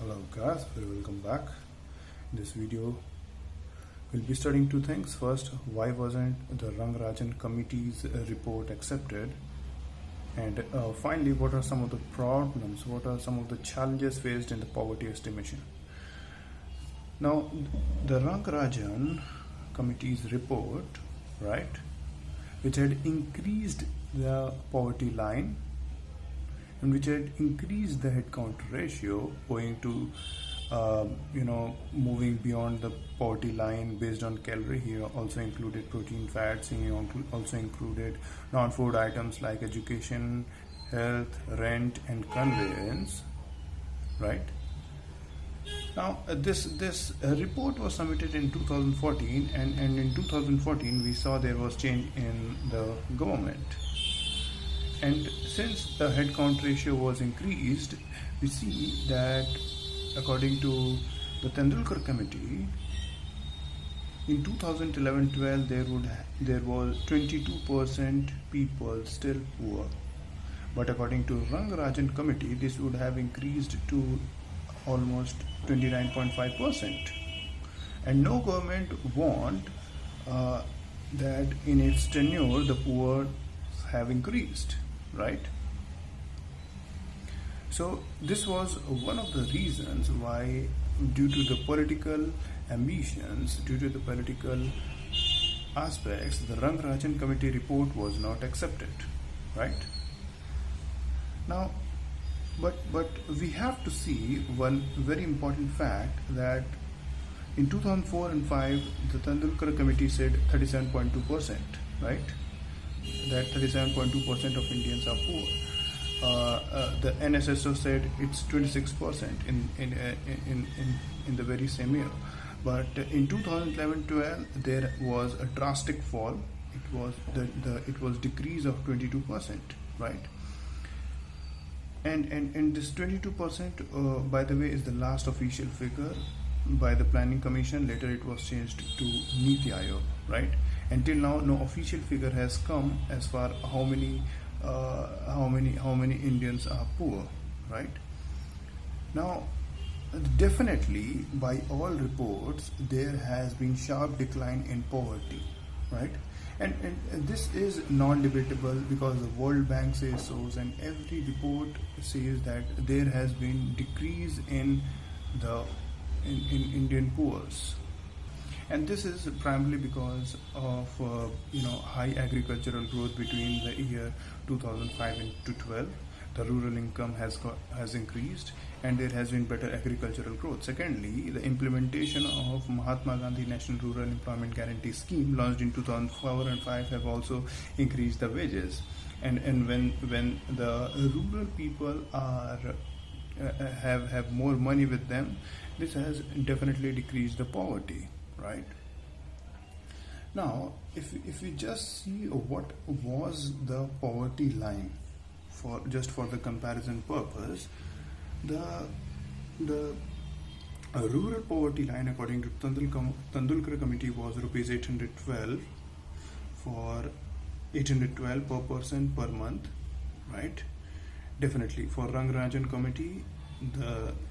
Hello guys, very welcome back. In this video we'll be studying two things. First, why wasn't the Rangarajan committee's report accepted, and finally, what are some of the problems, what are some of the challenges faced in the poverty estimation. Now, the Rangarajan committee's report, right, which had increased the poverty line and which had increased the headcount ratio owing to moving beyond the poverty line based on calorie. He also included protein, fats. He also included non-food items like education, health, rent, and conveyance. Right. Now, this report was submitted in 2014, and in 2014 we saw there was change in the government. And since the headcount ratio was increased, we see that according to the Tendulkar committee, in 2011-12 there was 22% people still poor. But according to Rangarajan committee, this would have increased to almost 29.5%. And no government want that in its tenure the poor have increased. Right? So this was one of the reasons why, due to the political ambitions, due to the political aspects, the Rangarajan committee report was not accepted. Right? Now, but we have to see one very important fact, that in 2004 and 5 the Tendulkar committee said 37.2%, right? That 37.2% of Indians are poor. The NSSO said it's 26% in the very same year. But in 2011-12 there was a drastic fall. It was decrease of 22%, right? And this 22%, by the way, is the last official figure by the Planning Commission. Later it was changed to Niti Aayog, right? Until now, no official figure has come as far how many Indians are poor, right? Now, definitely, by all reports, there has been sharp decline in poverty, right? And this is non-debatable, because the World Bank says so, and every report says that there has been decrease in Indian poors. And this is primarily because of high agricultural growth between the year 2005 and 2012. The rural income has increased, and there has been better agricultural growth. Secondly, the implementation of Mahatma Gandhi National Rural Employment Guarantee Scheme, launched in 2004 and 5, have also increased the wages. And when the rural people are have more money with them, this has definitely decreased the poverty. Right. Now, if we just see what was the poverty line, for the comparison purpose, the rural poverty line according to Tendulkar committee was rupees 812 per person per month, right? Definitely for Rangarajan committee,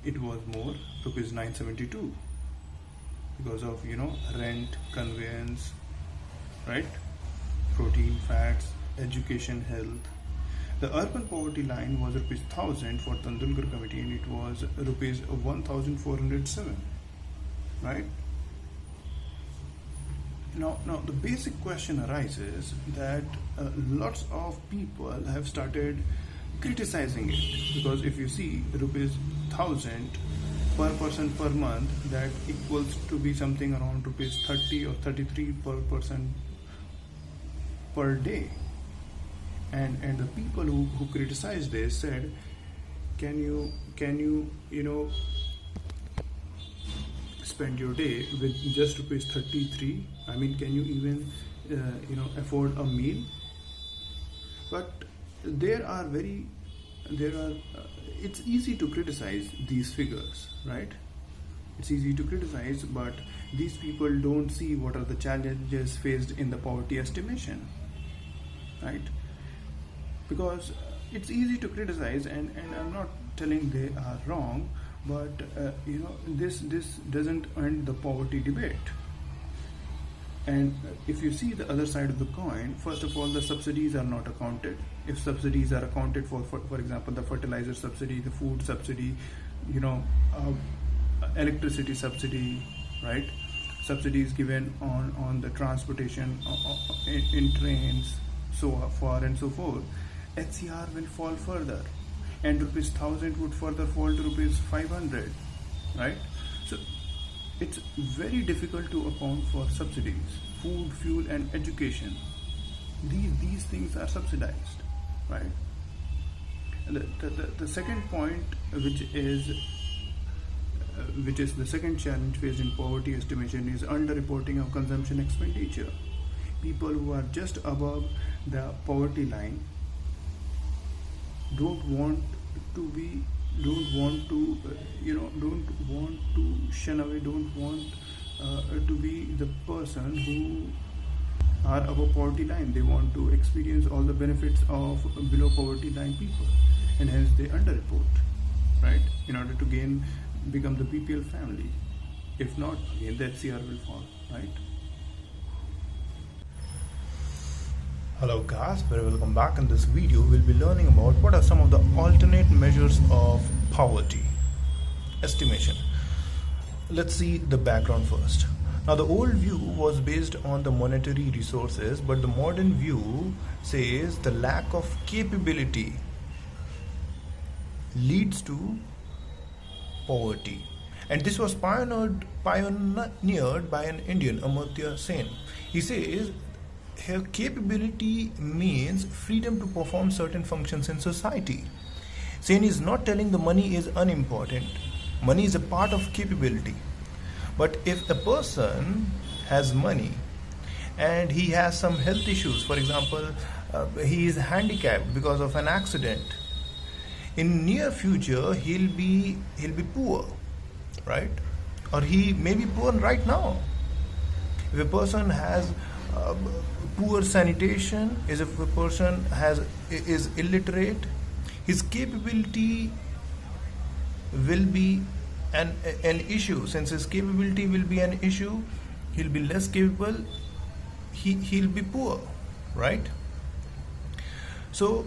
it was more, rupees 972. Because of rent, conveyance, right, protein, fats, education, health. The urban poverty line was rupees 1000 for Tendulkar committee, and it was rupees 1407, right? Now the basic question arises that lots of people have started criticizing it, because if you see rupees 1000 per person per month, that equals to be something around rupees 30 or 33 per person per day. And the people who criticized this said, can you spend your day with just rupees 33? I mean, can you even afford a meal? But it's easy to criticize these figures, right? It's easy to criticize, but these people don't see what are the challenges faced in the poverty estimation, right? Because it's easy to criticize, and I'm not telling they are wrong, But this doesn't end the poverty debate. And if you see the other side of the coin, first of all, the subsidies are not accounted. If subsidies are accounted for example, the fertilizer subsidy, the food subsidy, electricity subsidy, right? Subsidies given on the transportation in trains, so far and so forth. HCR will fall further, and rupees 1,000 would further fall to rupees 500, right? So it's very difficult to account for subsidies, food, fuel, and education. These things are subsidized, right? The second point, which is the second challenge faced in poverty estimation, is underreporting of consumption expenditure. People who are just above the poverty line don't want to shun away, don't want to be the person who are above poverty line. They want to experience all the benefits of below poverty line people, and hence they underreport, right? In order to become the BPL family. If not, again the HCR will fall, right? Hello guys, very welcome back. In this video we'll be learning about what are some of the alternate measures of poverty estimation. Let's see the background first. Now, the old view was based on the monetary resources, but the modern view says the lack of capability leads to poverty. And this was pioneered by an Indian, Amartya Sen. He says here capability means freedom to perform certain functions in society. Sen is not telling the money is unimportant. Money is a part of capability. But if a person has money and he has some health issues, for example, he is handicapped because of an accident, in near future he'll be poor, right? Or he may be poor right now. If a person has poor sanitation, if a person is illiterate, his capability will be an issue. Since his capability will be an issue, he'll be less capable, he'll be poor, right? So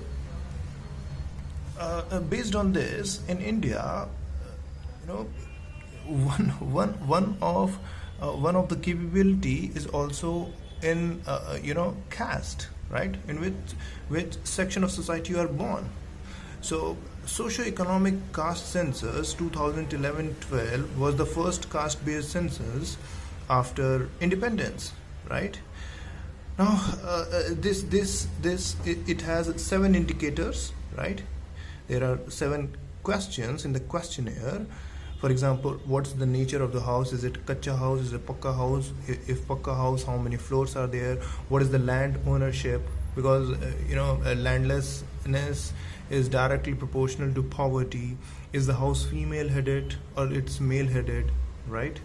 based on this, in India, one of the capability is also in caste, right? In which section of society you are born. So socio-economic caste census 2011-12 was the first caste-based census after independence, right? Now it has 7 indicators, right? There are 7 questions in the questionnaire. For example, what's the nature of the house? Is it kacha house? Is it pakka house? If pakka house, how many floors are there? What is the land ownership? Because landlessness is directly proportional to poverty. Is the house female headed or it's male headed, right?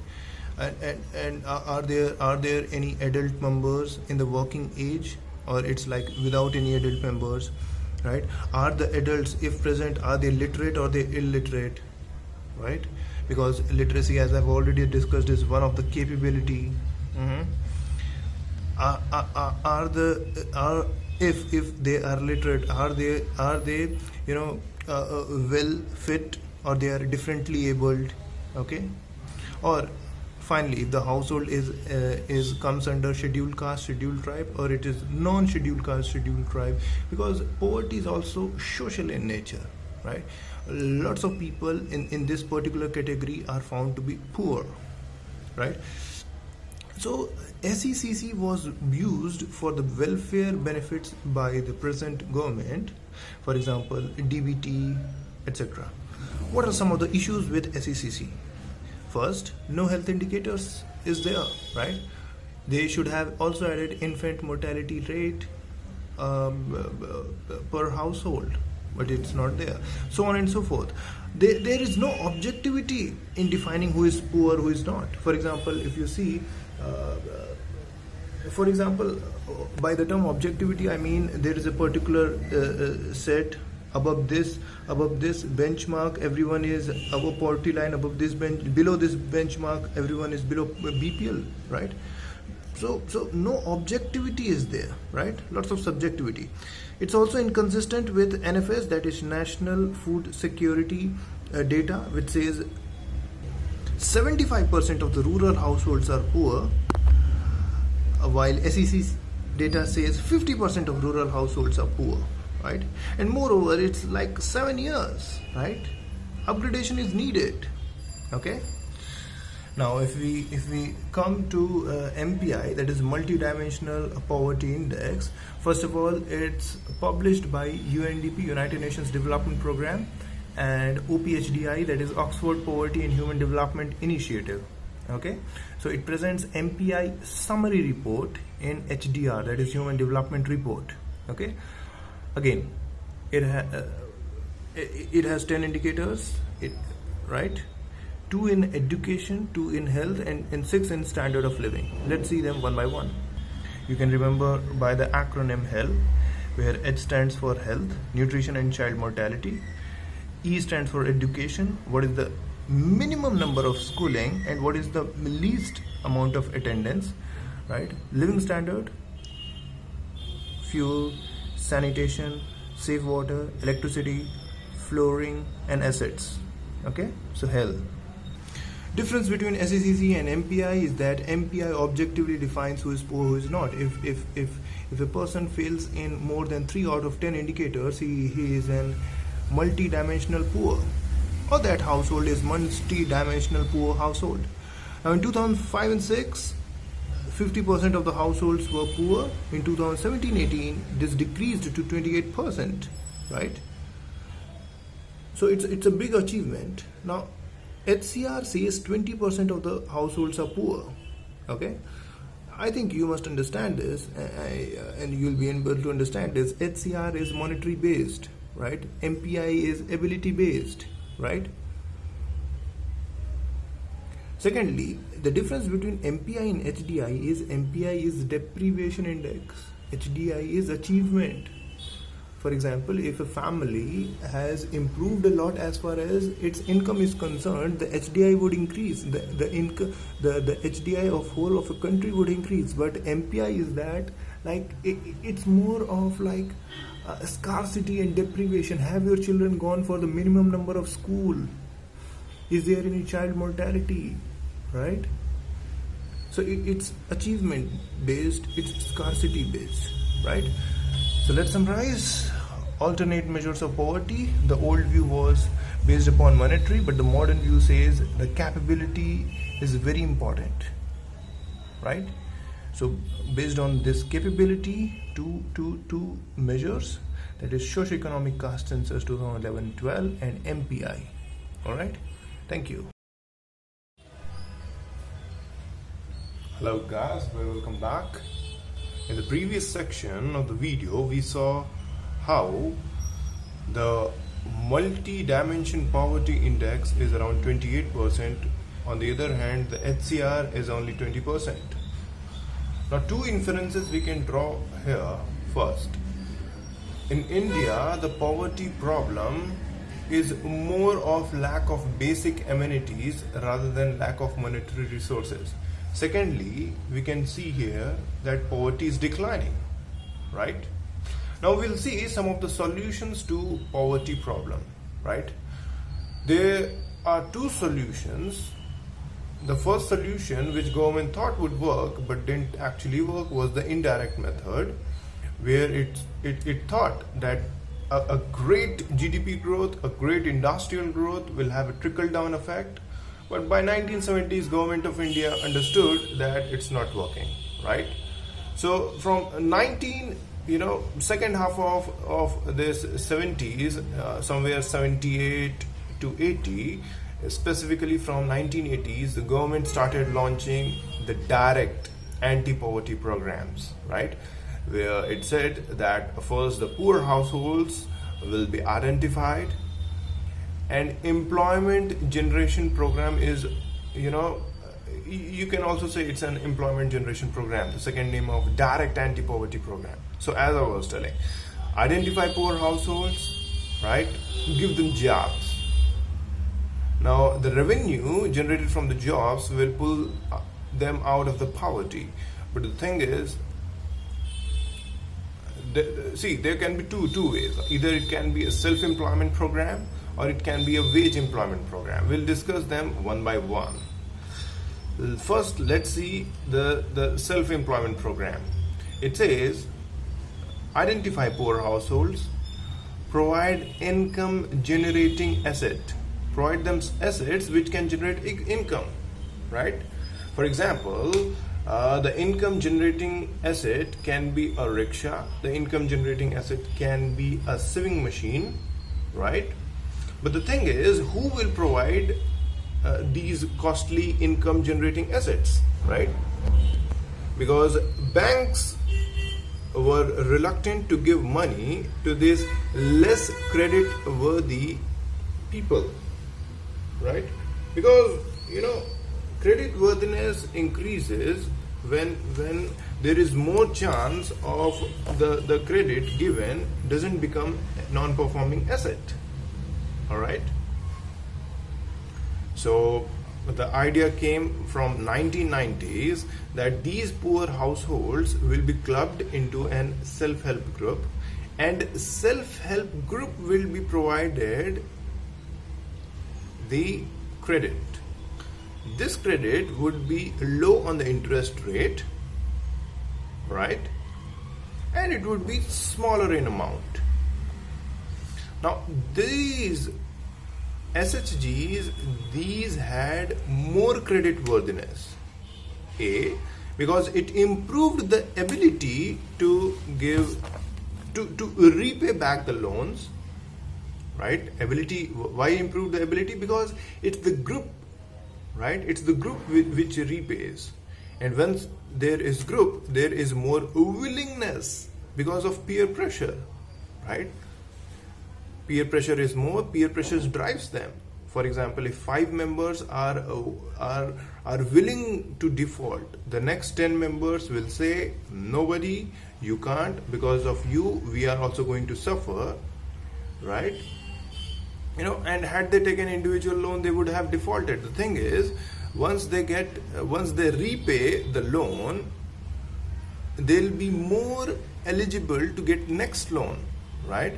And are there any adult members in the working age, or it's like without any adult members, right? Are the adults, if present, are they literate or they illiterate, right? Because literacy, as I've already discussed, is one of the capability. If they are literate, are they well fit, or they are differently abled, okay? Or finally, if the household is comes under scheduled caste, scheduled tribe, or it is non-scheduled caste, scheduled tribe, because poverty is also social in nature, right? Lots of people in this particular category are found to be poor, right? So SECC was used for the welfare benefits by the present government, for example DBT, etc. What are some of the issues with SECC? First, no health indicators is there, right? They should have also added infant mortality rate per household, but it's not there. So on and so forth. There is no objectivity in defining who is poor, who is not. For example, if you see, for example, by the term objectivity, I mean there is a particular set above this benchmark everyone is above poverty line, below this benchmark everyone is below BPL, right? So no objectivity is there, right? Lots of subjectivity. It's also inconsistent with NFS, that is National Food Security data, which says 75% of the rural households are poor, while SEC data says 50% of rural households are poor, right? And moreover, it's like 7 years, right? Upgradation is needed. Okay. Now, if we come to MPI, that is Multidimensional Poverty Index, first of all, it's published by UNDP, United Nations Development Programme, and OPHDI, that is Oxford Poverty and Human Development Initiative. Okay, so it presents MPI summary report in HDR, that is Human Development Report. Okay, again, it has 10 indicators, right? 2 in education, 2 in health, and 6 in standard of living. Let's see them one by one. You can remember by the acronym HELL, where H stands for health, nutrition and child mortality. E stands for education, what is the minimum number of schooling and what is the least amount of attendance, right? Living standard, fuel, sanitation, safe water, electricity, flooring, and assets. Okay, so health. Difference between SECC and MPI is that MPI objectively defines who is poor, who is not. If a person fails in more than 3 out of 10 indicators, he is an multi-dimensional poor, or that household is multi-dimensional poor household. Now in 2005 and 6, 50% of the households were poor. In 2017-18, this decreased to 28%, right? So it's a big achievement. Now HCR says 20% of the households are poor. Okay, I think you must understand this, and you'll be able to understand this. HCR is monetary based, right? MPI is ability based, right? Secondly, the difference between MPI and HDI is MPI is deprivation index, HDI is achievement. For example, if a family has improved a lot as far as its income is concerned, the HDI would increase. The HDI of whole of a country would increase. But MPI is that, like, it's more of like scarcity and deprivation. Have your children gone for the minimum number of school? Is there any child mortality? Right? So it's achievement based, it's scarcity based, right? So let's summarize. Alternate measures of poverty. The old view was based upon monetary, but the modern view says the capability is very important, right? So based on this capability, two measures, that is Socioeconomic Caste Census 2011-12 and MPI. All right, thank you. Hello guys, welcome back. In the previous section of the video, we saw how the multi-dimension poverty index is around 28%. On the other hand, the HCR is only 20%. Now, 2 inferences we can draw here. First, in India, the poverty problem is more of lack of basic amenities rather than lack of monetary resources. Secondly, we can see here that poverty is declining, right? Now we'll see some of the solutions to poverty problem, right? There are 2 solutions. The first solution, which government thought would work but didn't actually work, was the indirect method, where it thought that a great GDP growth, a great industrial growth will have a trickle-down effect. But by 1970s, government of India understood that it's not working, right? So from second half of this 70s, somewhere 78 to 80, specifically from 1980s, the government started launching the direct anti-poverty programs, right? Where it said that first the poor households will be identified, and employment generation program is, you can also say it's an employment generation program, the second name of direct anti-poverty program. So as I was telling, identify poor households, right? Give them jobs. Now, the revenue generated from the jobs will pull them out of the poverty. But the thing is, there can be two ways. Either it can be a self-employment program or it can be a wage employment program. We'll discuss them one by one. First, let's see the self-employment program. It says, identify poor households, provide income generating asset. Provide them assets which can generate income, right? For example, the income generating asset can be a rickshaw. The income generating asset can be a sewing machine, right? But the thing is, who will provide these costly income generating assets, right? Because banks were reluctant to give money to these less credit worthy people, right? Because credit worthiness increases when there is more chance of the credit given doesn't become non-performing asset. All right, so the idea came from 1990s that these poor households will be clubbed into an self-help group, and self-help group will be provided the credit. This credit would be low on the interest rate, right? And it would be smaller in amount. Now, these SHGs, these had more credit worthiness. Because it improved the ability to repay back the loans, right? Why improve the ability? Because it's the group, right? It's the group which repays. And once there is group, there is more willingness because of peer pressure, right? Peer pressure is more, peer pressure drives them. For example, if 5 members are willing to default, the next 10 members will say, nobody, you can't, because of you, we are also going to suffer, right? And had they taken individual loan, they would have defaulted. The thing is, once they repay the loan, they'll be more eligible to get next loan, right?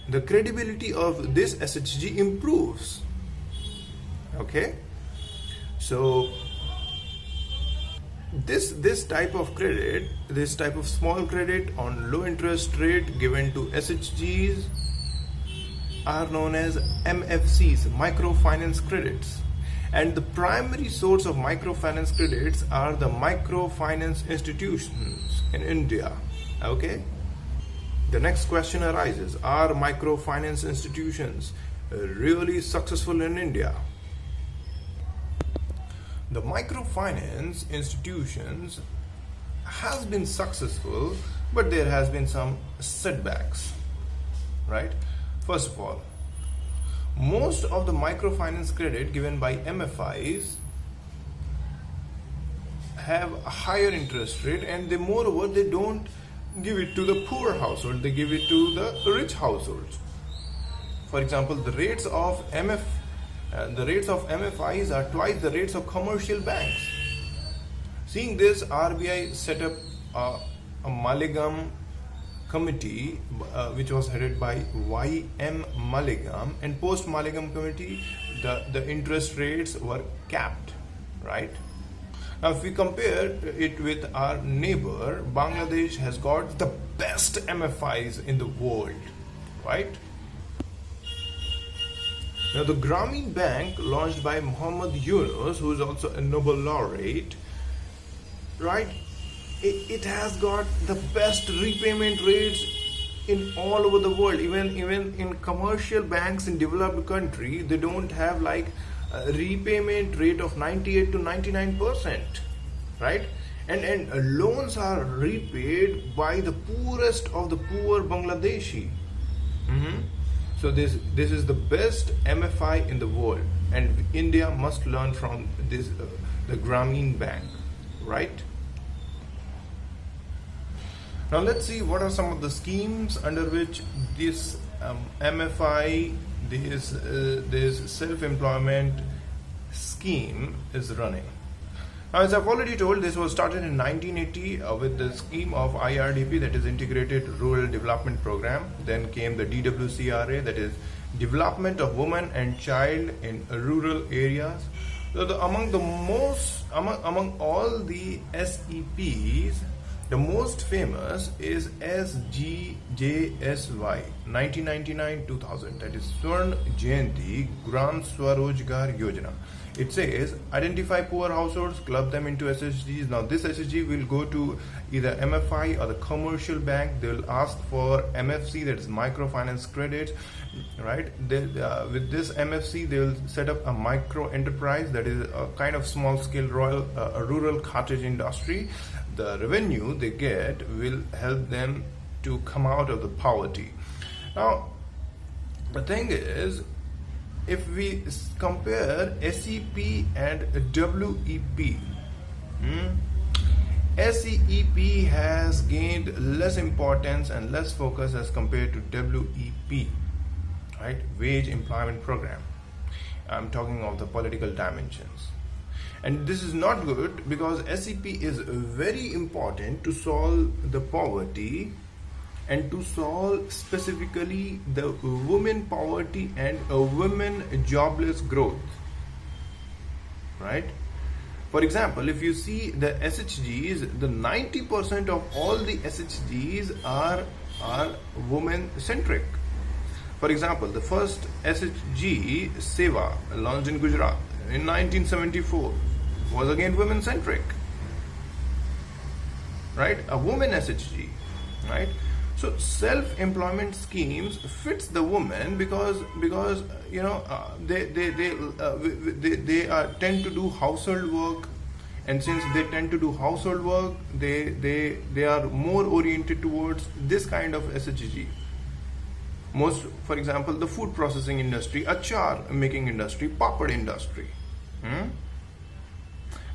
The credibility of this SHG improves. Okay, so this type of credit, this type of small credit on low interest rate given to SHGs are known as MFCs, microfinance credits. And the primary source of microfinance credits are the microfinance institutions in India. Okay. The next question arises, are microfinance institutions really successful in India? The microfinance institutions has been successful, but there has been some setbacks, right? First of all, most of the microfinance credit given by MFIs have a higher interest rate, and moreover, they don't give it to the poor household, they give it to the rich households. For example, the rates of MFIs are twice the rates of commercial banks. Seeing this, RBI set up a Maligam committee which was headed by Y.M. Maligam, and post Maligam committee the interest rates were capped, right? Now, if we compare it with our neighbor, Bangladesh has got the best MFIs in the world, right? Now, the Grameen Bank, launched by Muhammad Yunus, who is also a Nobel laureate, right? It has got the best repayment rates in all over the world. Even in commercial banks in developed country, they don't have like a repayment rate of 98 to 99%, right? And loans are repaid by the poorest of the poor Bangladeshi. So this is the best MFI in the world, and India must learn from this the Grameen Bank, right? Now let's see what are some of the schemes under which these MFI, this self-employment scheme is running. Now, as I've already told, this was started in 1980 with the scheme of IRDP, that is Integrated Rural Development Program. Then came the DWCRA, that is Development of Women and Child in Rural Areas. So among all the SEPs, the most famous is SGJSY 1999-2000, that is Swarn Jayanti Gram Swarojgar Yojana. It says identify poor households, club them into SHGs. Now this SHG will go to either MFI or the commercial bank. They will ask for MFC, that is microfinance credits, right? With this MFC, they will set up a micro enterprise, that is a kind of small scale rural cottage industry. The revenue they get will help them to come out of the poverty. Now, the thing is, if we compare SEP and WEP, SEP has gained less importance and less focus as compared to WEP, right? Wage Employment Program. I'm talking of the political dimensions. And this is not good, because SEP is very important to solve the poverty and to solve specifically the women poverty and women jobless growth, right? For example, if you see the SHGs, the 90% of all the SHGs are women centric. For example, the first SHG, Seva, launched in Gujarat in 1974, was again women centric, right? A woman SHG, right? So self-employment schemes fits the woman because you know they tend to do household work, and since they tend to do household work, they are more oriented towards this kind of SHG. Most, for example, the food processing industry, achar making industry, papad industry.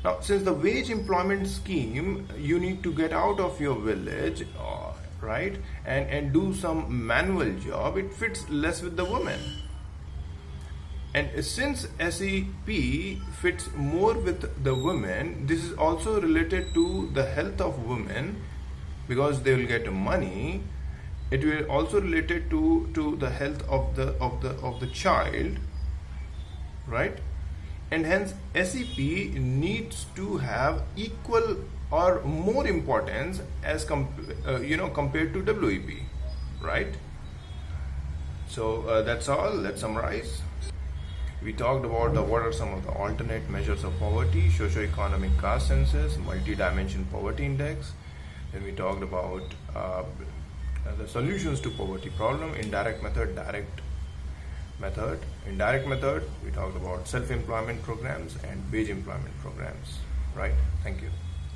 Now, since the wage employment scheme, you need to get out of your village, right, and do some manual job, it fits less with the women. And since SEP fits more with the women, this is also related to the health of women, because they will get money. It will also related to the health of the child, right? And hence SEP needs to have equal or more importance as compared to WEP, right? So that's all. Let's summarize. We talked about what are some of the alternate measures of poverty: socio-economic caste census, multi-dimension poverty index. Then we talked about the solutions to poverty problem: indirect method, direct method. Indirect method, we talked about self-employment programs and wage employment programs, right? Thank you.